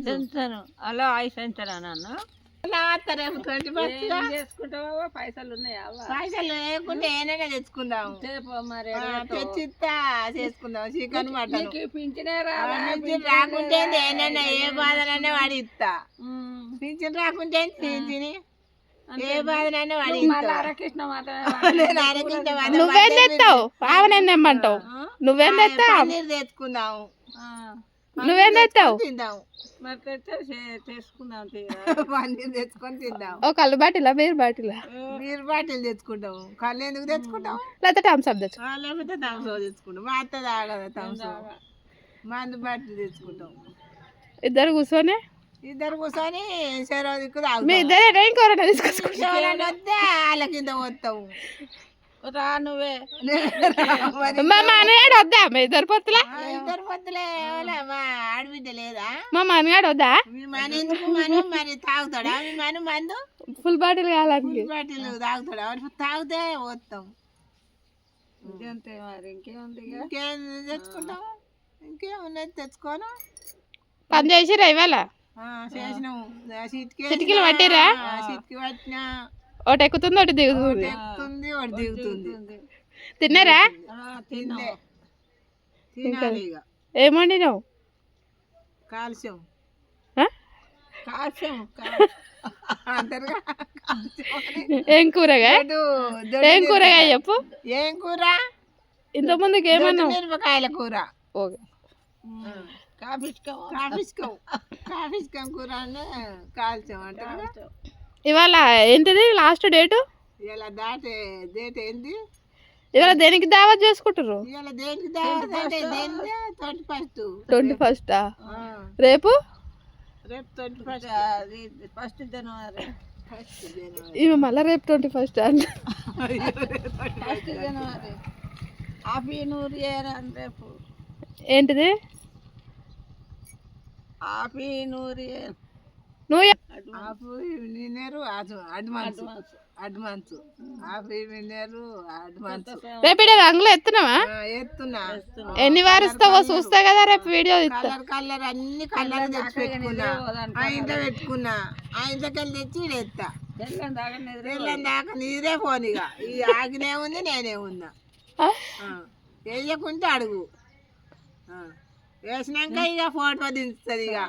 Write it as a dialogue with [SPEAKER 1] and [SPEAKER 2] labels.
[SPEAKER 1] పెంచుతాను అలా ఆయుష్ పెంచారా నాన్న చేసుకుంటావా పైసలు ఉన్నాయా
[SPEAKER 2] పైసలు లేకుంటే ఏమైనా తెచ్చుకుందాం
[SPEAKER 1] మరి
[SPEAKER 2] తెచ్చిస్తా చేసుకుందాం చికెన్ మటన్
[SPEAKER 1] పింఛనే
[SPEAKER 2] రాకుంటే ఏమైనా ఏ బాధనైనా వాడి ఇస్తా పింఛన్ రాకుంటే పింఛని ఏ బాధనైనా వాడి
[SPEAKER 1] హరకృష్ణ మాట
[SPEAKER 3] నువ్వేం తెస్తావు ఆమెనేం తెమ్మంటావు నువ్వేం తెస్తావు
[SPEAKER 2] పన్నీర్ తెచ్చుకుందాం
[SPEAKER 3] నువ్వేం తెస్తావు
[SPEAKER 2] తిందాం
[SPEAKER 1] తెచ్చుకుందాం
[SPEAKER 2] పన్నీర్ తెచ్చుకొని తిందాం
[SPEAKER 3] ఓ కళ్ళు బాటిలా బీర్ బాటిలా
[SPEAKER 2] బీర్ బాటిల్ తెచ్చుకుంటాం కళ్ళు ఎందుకు తెచ్చుకుంటాం
[SPEAKER 3] లేకపోతే థమ్స్అప్ తెచ్చు
[SPEAKER 2] లేకపోతే థమ్స్అప్ తెచ్చుకుంటాం మా అత్త తాగదా థమ్స్అప్ మందు బాటిల్ తెచ్చుకుంటాం
[SPEAKER 3] ఇద్దరు కూర్చొని
[SPEAKER 2] కూర్చొని చెరవ దిక్కు
[SPEAKER 3] మీ ఇద్దరే ఇంకోరైనా తీసుకొచ్చుకుంటా
[SPEAKER 2] వస్తే వాళ్ళ కింద పోతావు
[SPEAKER 1] రా నువ్వే
[SPEAKER 3] మా మానగాడు వద్దా మీ ఇద్దరు పొత్తులా
[SPEAKER 2] ఇద్దరు పొత్తులే మా ఆడబిడ్డ లేదా
[SPEAKER 3] మా మానగాడు వద్దా
[SPEAKER 2] మీ మన ఎందుకు మనం మరి తాగుతాడా మీ మన మందు
[SPEAKER 3] ఫుల్ బాటిల్ కావాలని
[SPEAKER 2] బాటిల్ తాగుతాడా మరి తాగితే పోతాం
[SPEAKER 1] ఇంతే మరి ఇంకేముంది
[SPEAKER 2] ఇంకేం తెచ్చుకుంటాం ఇంకేమున్నది తెచ్చుకోను
[SPEAKER 3] పని చేసిరా ఇవాళ
[SPEAKER 2] చేసినాము
[SPEAKER 3] చిటికీలు పట్టిరా
[SPEAKER 2] చిటికి పట్టినా
[SPEAKER 3] ఒకటి ఎక్కుతుంది ఒకటి దిగుతుంది
[SPEAKER 2] ఎక్కుతుంది ఒకటి దిగుతుంది
[SPEAKER 3] తిన్నారా
[SPEAKER 2] తిన్నే తినాలి ఇక
[SPEAKER 3] ఏమండి నువ్వు
[SPEAKER 2] కాల్షియం
[SPEAKER 1] కాల్షియం
[SPEAKER 2] అంటారుగా
[SPEAKER 3] ఏం కూరగా ఏం కూరగా చెప్పు
[SPEAKER 2] ఏం కూర
[SPEAKER 3] ఇంత ముందుకు ఏమన్నావు
[SPEAKER 2] మిరపకాయల కూర
[SPEAKER 3] ఓకే
[SPEAKER 2] కాఫీస్కం కూర అంటే కాల్చాం అంటారు
[SPEAKER 3] ఇవాళ ఏంటిది లాస్ట్ డేటు
[SPEAKER 2] ఇలా దాటే డేట్ ఏంది
[SPEAKER 3] ఇవాళ దేనికి దావత్ చేసుకుంటారు
[SPEAKER 2] ఇలా దేనికి దావత్ అంటే దేనికి
[SPEAKER 3] 21 రేపు
[SPEAKER 2] రేపు 21
[SPEAKER 1] ఫస్ట్ జనవరి
[SPEAKER 3] ఇవి మళ్ళీ రేపు 21 అంటే
[SPEAKER 1] ఫస్ట్ జనవరి హ్యాపీ న్యూ ఇయర్ అని రేపు
[SPEAKER 3] ఏంటిది
[SPEAKER 1] హ్యాపీ న్యూ ఇయర్
[SPEAKER 3] నువ్వు
[SPEAKER 2] అడ్వాన్స్
[SPEAKER 3] రేపు రంగులు ఎత్తున్నావా
[SPEAKER 2] ఎత్తున్నా
[SPEAKER 3] ఎన్ని వారుస్తావో చూస్తా కదా రేపు వీడియో
[SPEAKER 2] కలర్ అన్ని కలర్ తెచ్చి పెట్టుకున్నా ఆయన పెట్టుకున్నా ఆయనకెళ్ళి తెచ్చి ఎత్తా తెల్లని దాకా నీరే పోను ఇక ఈ ఆగినే ఉంది నేనే ఉన్నా వేయకుంటే అడుగు వేసినాక ఇక ఫోటో దించుతుంది ఇక